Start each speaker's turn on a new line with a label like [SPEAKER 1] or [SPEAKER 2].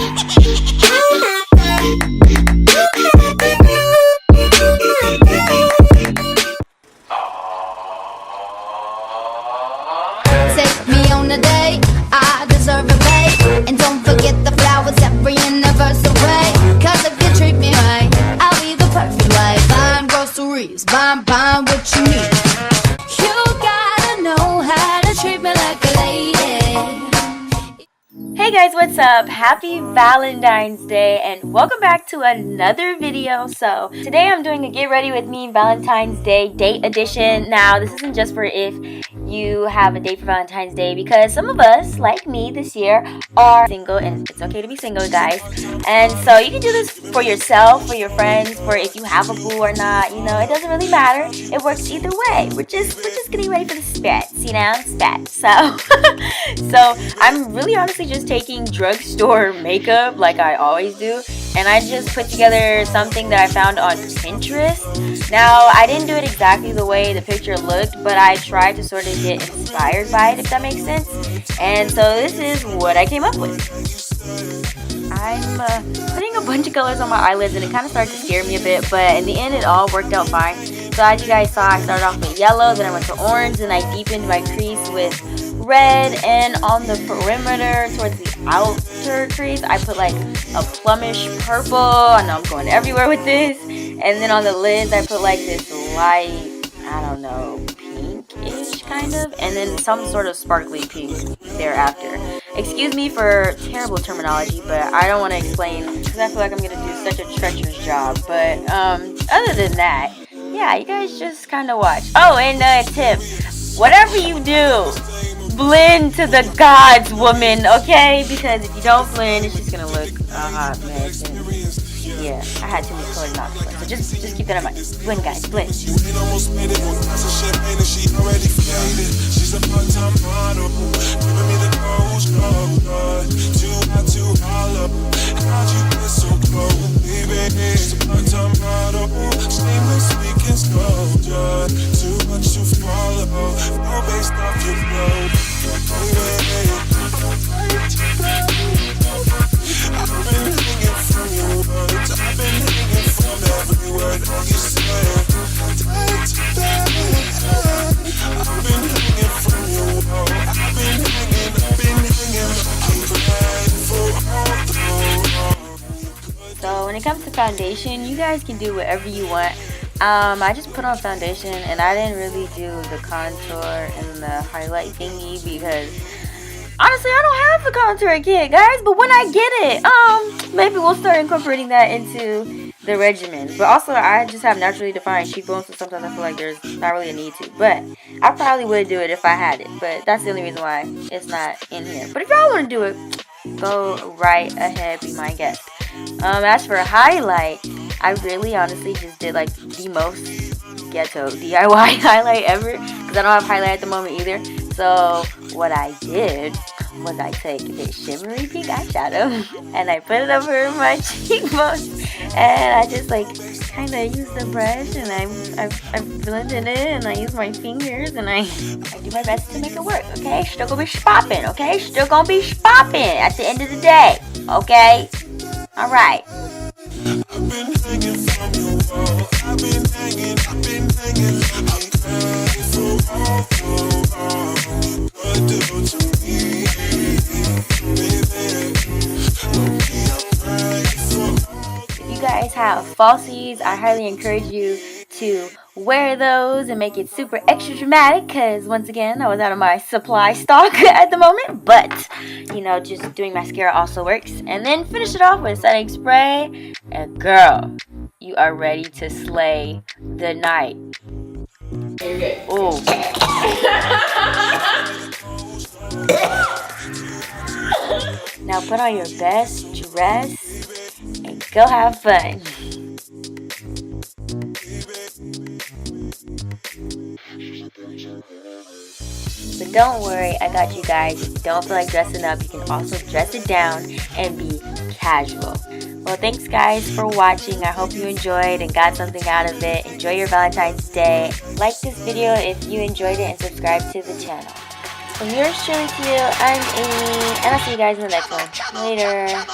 [SPEAKER 1] Take me on a date, I deserve a bait. And don't forget the flowers every anniversary. Cause if you treat me right, I'll be the perfect wife. Buying groceries, buying what you need. You gotta know how to treat me like a lady.
[SPEAKER 2] Hey guys, what's up? Happy Valentine's Day and welcome back to another video. So today I'm doing a get ready with me Valentine's Day date edition. Now this isn't just for if you have a date for Valentine's Day, because some of us, like me this year, are single, and it's okay to be single, guys. And so you can do this for yourself, for your friends, for if you have a boo or not, you know, it doesn't really matter. It works either way. We're just getting ready for the spats, you know, spats. So so I'm really honestly just taking drugstore makeup like I always do, and I just put together something that I found on Pinterest. Now I didn't do it exactly the way the picture looked, but I tried to sort of get inspired by it, if that makes sense. And so this is what I came up with. I'm putting a bunch of colors on my eyelids, and it kind of started to scare me a bit, but in the end it all worked out fine. So as you guys saw, I started off with yellow, then I went to orange, and I deepened my crease with red, and on the perimeter towards the outer crease I put like a plumish purple. I know I'm going everywhere with this. And then on the lids I put like this light, I don't know, pinkish kind of, and then some sort of sparkly pink thereafter. Excuse me for terrible terminology, but I don't want to explain because I feel like I'm going to do such a treacherous job. But other than that, yeah, you guys just kind of watch. Oh, and a tip, whatever you do, blend to the gods, woman, okay? Because if you don't blend, it's just gonna look a hot mess. And yeah, I had too many colors not to blend. So just keep that in mind. Blend, guys, blend. She's a part-time model, giving me the clothes, too hollow. How'd you get so cold, baby? She's a part-time model, stainless, weak and slow, too much to follow, all based off your blood. I've been hanging from your words, I've been hanging from every word that you said. I've been hanging from your wall, I've been hanging, I'm ready for all the. So when it comes to foundation, you guys can do whatever you want. I just put on foundation, and I didn't really do the contour and the highlight thingy because honestly I don't have the contour kit, guys. But when I get it, maybe we'll start incorporating that into the regimen. But also I just have naturally defined cheekbones, so sometimes I feel like there's not really a need to. But I probably would do it if I had it. But that's the only reason why it's not in here. But if y'all want to do it, go right ahead, be my guest. As for highlight, I really honestly just did like the most ghetto DIY highlight ever because I don't have highlight at the moment either. So what I did was I take this shimmery pink eyeshadow and I put it over my cheekbones, and I just like kind of use the brush, and I blended it, and I use my fingers, and I do my best to make it work. Okay, still gonna be spopping. Okay, still gonna be spopping at the end of the day. Okay, all right. I've been hanging from your wall, I've been hanging, I'm crying for all you do to me, baby. If you guys have falsies, I highly encourage you to wear those and make it super extra dramatic, because once again I was out of my supply stock at the moment, but you know, just doing mascara also works. And then finish it off with setting spray, and girl, you are ready to slay the night. Oh. Now put on your best dress and go have fun. But don't worry, I got you guys. If you don't feel like dressing up, you can also dress it down and be casual. Well, thanks guys for watching. I hope you enjoyed and got something out of it. Enjoy your Valentine's Day. Like this video if you enjoyed it and subscribe to the channel. From yours truly to you, I'm Amy, and I'll see you guys in the next one. Later.